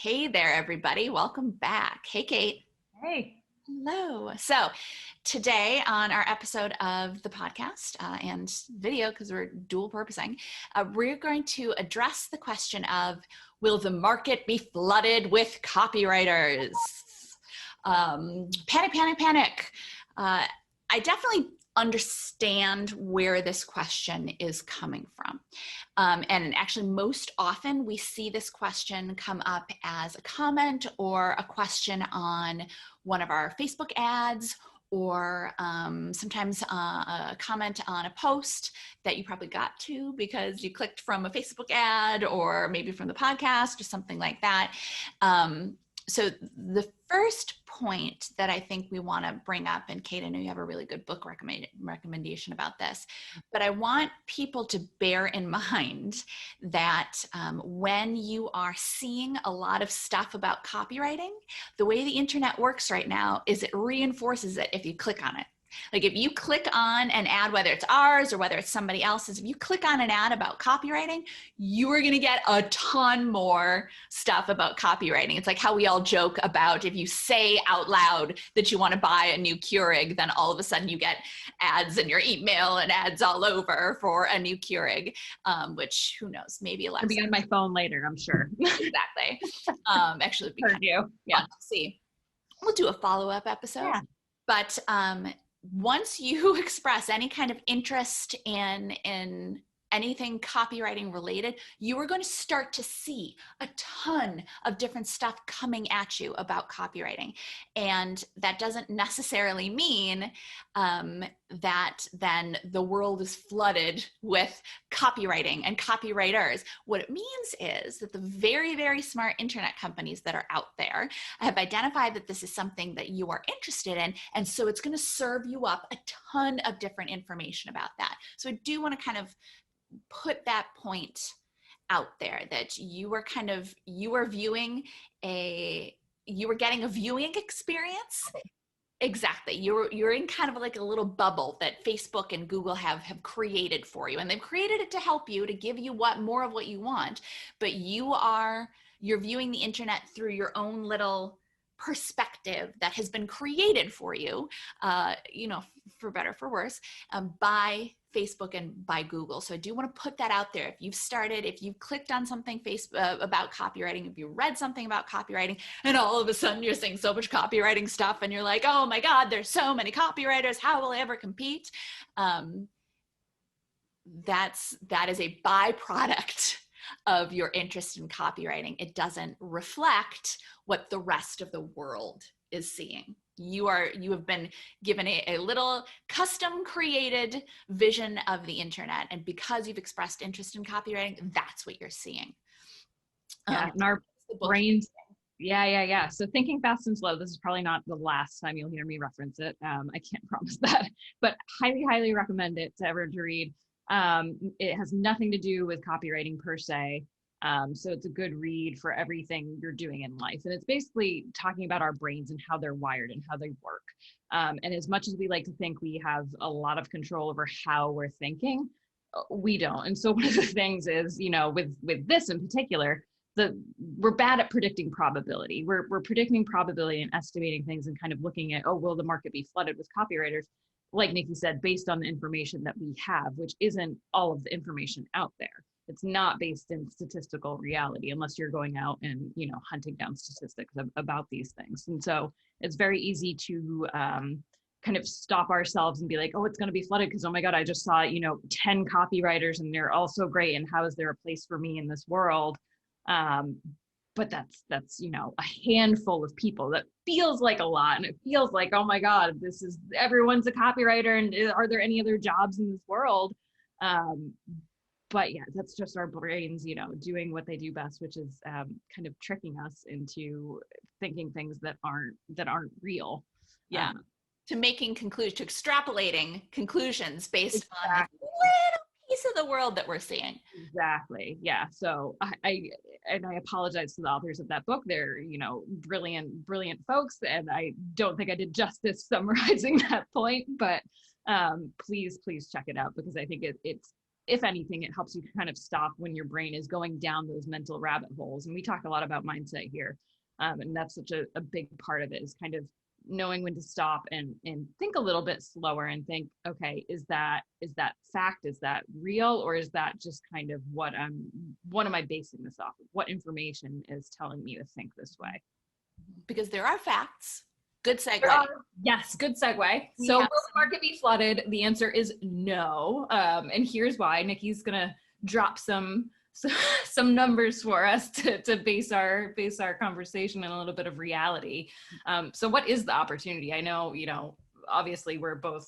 Hey there, everybody. Welcome back. Hey, Kate. Hey. Hello. So today on our episode of the podcast and video, because we're dual purposing, we're going to address the question of, will the market be flooded with copywriters? Panic, panic, panic. I definitely understand where this question is coming from. And actually, most often we see this question come up as a comment or a question on one of our Facebook ads, or sometimes a comment on a post that you probably got to because you clicked from a Facebook ad or maybe from the podcast or something like that. So the first point that I think we want to bring up, and Kate, I know you have a really good book recommendation about this, but I want people to bear in mind that when you are seeing a lot of stuff about copywriting, the way the internet works right now is it reinforces it if you click on it. Like if you click on an ad, whether it's ours or whether it's somebody else's, if you click on an ad about copywriting, you are going to get a ton more stuff about copywriting. It's like how we all joke about if you say out loud that you want to buy a new Keurig, then all of a sudden you get ads in your email and ads all over for a new Keurig, which who knows, maybe Alexa. I'll be on my phone later, I'm sure. Exactly. Actually, it'd be Heard you. Yeah. fun to see. We'll do a follow-up episode. Yeah. But once you express any kind of interest in anything copywriting related, you are going to start to see a ton of different stuff coming at you about copywriting. And that doesn't necessarily mean that then the world is flooded with copywriting and copywriters. What it means is that the very, very smart internet companies that are out there have identified that this is something that you are interested in. And so it's going to serve you up a ton of different information about that. So I do want to kind of put that point out there that you are getting a viewing experience. Exactly. You're in kind of like a little bubble that Facebook and Google have created for you. And they've created it to help you, to give you more of what you want, but you're viewing the internet through your own little perspective that has been created for you, for better, for worse, by Facebook and by Google. So I do want to put that out there. If you've clicked on something about copywriting, if you read something about copywriting, and all of a sudden you're seeing so much copywriting stuff and you're like, oh my God, there's so many copywriters, how will I ever compete? That is a byproduct of your interest in copywriting. It doesn't reflect what the rest of the world is seeing. You have been given a little custom created vision of the internet. And because you've expressed interest in copywriting, that's what you're seeing. And our brains. Yeah. So Thinking Fast and Slow, this is probably not the last time you'll hear me reference it. I can't promise that, but highly, highly recommend it to everyone to read. It has nothing to do with copywriting per se. So it's a good read for everything you're doing in life. And it's basically talking about our brains and how they're wired and how they work. And as much as we like to think we have a lot of control over how we're thinking, we don't. And so one of the things is, with this in particular, we're bad at predicting probability. We're predicting probability and estimating things and kind of looking at, will the market be flooded with copywriters? Like Nicki said, based on the information that we have, which isn't all of the information out there. It's not based in statistical reality unless you're going out and, hunting down statistics about these things. And so it's very easy to kind of stop ourselves and be like, oh, it's going to be flooded because, oh my God, I just saw, 10 copywriters and they're all so great. And how is there a place for me in this world? But that's a handful of people. That feels like a lot. And it feels like, oh my God, everyone's a copywriter. And are there any other jobs in this world? But yeah, that's just our brains, doing what they do best, which is kind of tricking us into thinking things that aren't real. Yeah. To extrapolating conclusions based on a little piece of the world that we're seeing. Exactly. Yeah. So I apologize to the authors of that book. They're, brilliant folks. And I don't think I did justice summarizing that point, but please check it out because I think if anything, it helps you kind of stop when your brain is going down those mental rabbit holes. And we talk a lot about mindset here. And that's such a big part of it, is kind of knowing when to stop and think a little bit slower and think, okay, is that fact? Is that real? Or is that just kind of what am I basing this off of? What information is telling me to think this way? Because there are facts. Good segue. Yes, good segue. So will the market be flooded? The answer is no. And here's why. Nicki's gonna drop some numbers for us to base our conversation in a little bit of reality. So what is the opportunity? I know, obviously we're both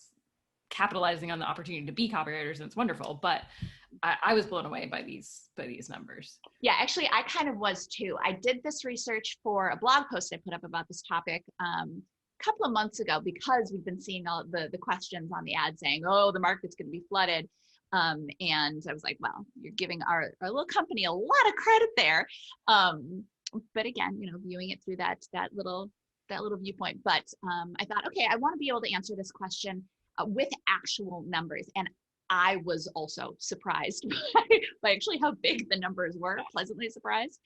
capitalizing on the opportunity to be copywriters, and it's wonderful, but I was blown away by these numbers. Yeah, actually I kind of was too. I did this research for a blog post I put up about this topic a couple of months ago, because we've been seeing all the questions on the ad saying, oh, the market's going to be flooded. And I was like, well, you're giving our little company a lot of credit there. But again, viewing it through that little viewpoint. But I thought, okay, I want to be able to answer this question with actual numbers. And I was also surprised by actually how big the numbers were, pleasantly surprised.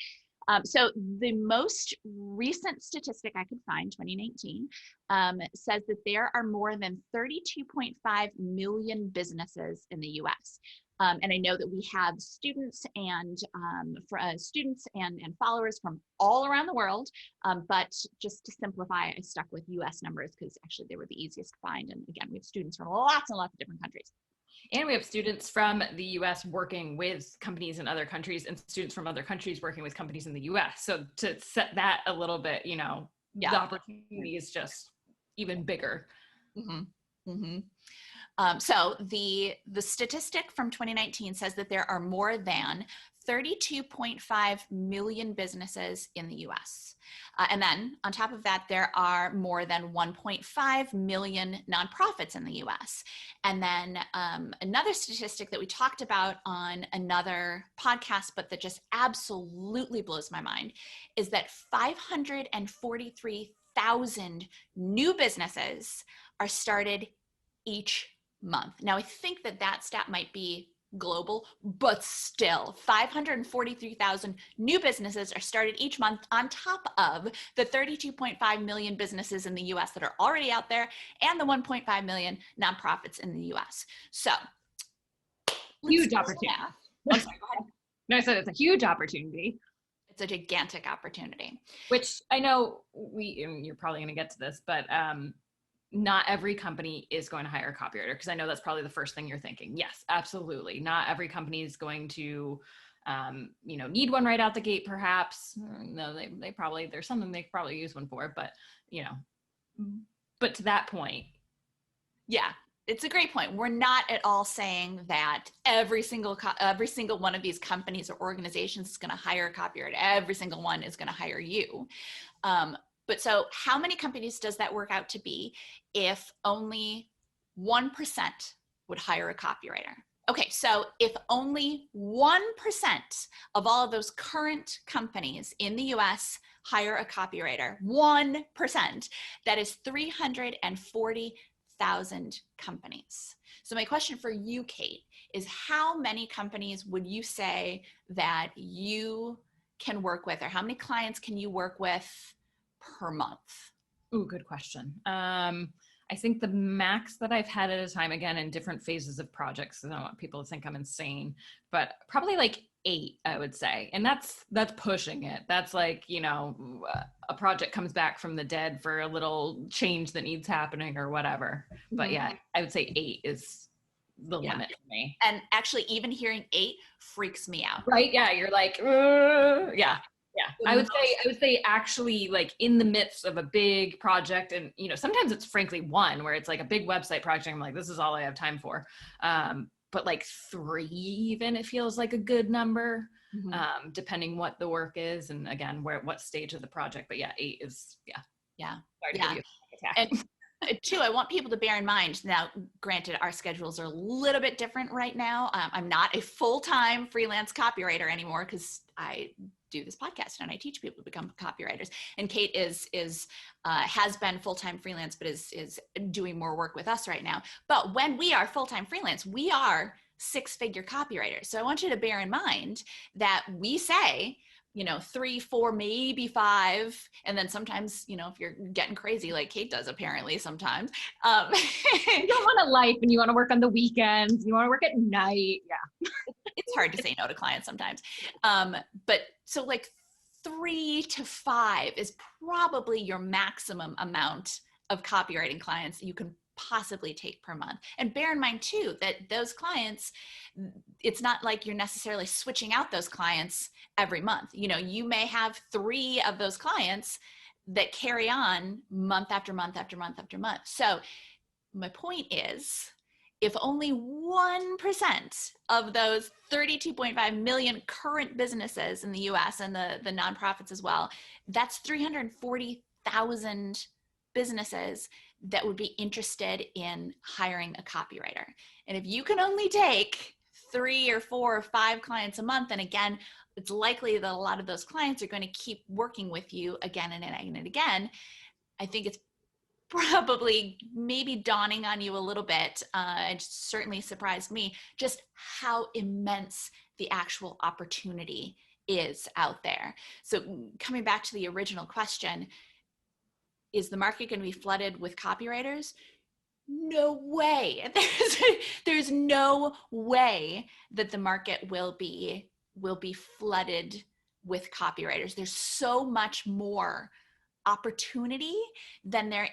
So the most recent statistic I could find, 2019, says that there are more than 32.5 million businesses in the US. And I know that we have students and followers from all around the world. But just to simplify, I stuck with US numbers because actually they were the easiest to find. And again, we have students from lots and lots of different countries. And we have students from the US working with companies in other countries, and students from other countries working with companies in the US. So to set that a little bit, the opportunity is just even bigger. Mm-hmm. Mm-hmm. So the statistic from 2019 says that there are more than 32.5 million businesses in the US. And then on top of that, there are more than 1.5 million nonprofits in the US. And then another statistic that we talked about on another podcast, but that just absolutely blows my mind, is that 543,000 new businesses are started each month. Now, I think that stat might be global, but still 543,000 new businesses are started each month on top of the 32.5 million businesses in the US that are already out there and the 1.5 million nonprofits in the US. So huge opportunity. I'm sorry, go ahead. No, I said it's a huge opportunity. It's a gigantic opportunity. Which I know you're probably going to get to this, but not every company is going to hire a copywriter, because I know that's probably the first thing you're thinking. Yes, absolutely. Not every company is going to, need one right out the gate, perhaps. No, they probably, there's something they could probably use one for, but, but to that point. Yeah, it's a great point. We're not at all saying that every single one of these companies or organizations is going to hire a copywriter. Every single one is going to hire you. But so how many companies does that work out to be if only 1% would hire a copywriter? Okay, so if only 1% of all of those current companies in the US hire a copywriter, 1%, that is 340,000 companies. So my question for you, Kate, is how many companies would you say that you can work with, or how many clients can you work with per month? Ooh, good question. I think the max that I've had at a time, again, in different phases of projects, I don't want people to think I'm insane, but probably like 8, I would say. And that's pushing it. That's like, a project comes back from the dead for a little change that needs happening or whatever. But yeah, I would say 8 is the limit for me. And actually even hearing 8 freaks me out. Right? Yeah. You're like, yeah. Yeah, I would say actually, like, in the midst of a big project, and sometimes it's frankly one where it's like a big website project, I'm like, this is all I have time for. But like 3 even, it feels like a good number, depending what the work is, and again, what stage of the project. But yeah, 8 is And 2, I want people to bear in mind, now, granted, our schedules are a little bit different right now. I'm not a full-time freelance copywriter anymore because I do this podcast and I teach people to become copywriters. And Kate has been full-time freelance, but is doing more work with us right now. But when we are full-time freelance, we are six-figure copywriters. So I want you to bear in mind that we say, 3, 4, maybe 5. And then sometimes, if you're getting crazy like Kate does apparently sometimes. You don't want a life and you want to work on the weekends. You want to work at night. Yeah. It's hard to say no to clients sometimes. But so like 3 to 5 is probably your maximum amount of copywriting clients you can possibly take per month. And bear in mind too, that those clients, it's not like you're necessarily switching out those clients every month. You may have 3 of those clients that carry on month after month after month after month. So my point is, if only 1% of those 32.5 million current businesses in the US and the nonprofits as well, that's 340,000 businesses that would be interested in hiring a copywriter. And if you can only take 3 or 4 or 5 clients a month, and again, it's likely that a lot of those clients are going to keep working with you again and again and again, I think it's probably maybe dawning on you a little bit. It certainly surprised me just how immense the actual opportunity is out there. So coming back to the original question, is the market going to be flooded with copywriters? No way. There's no way that the market will be flooded with copywriters. There's so much more opportunity than there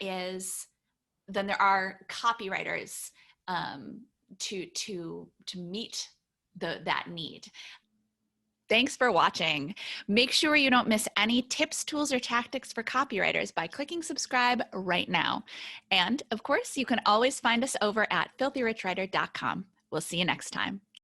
are copywriters to meet that need. Thanks for watching. Make sure you don't miss any tips, tools, or tactics for copywriters by clicking subscribe right now. And of course, you can always find us over at filthyrичwriter.com. We'll see you next time.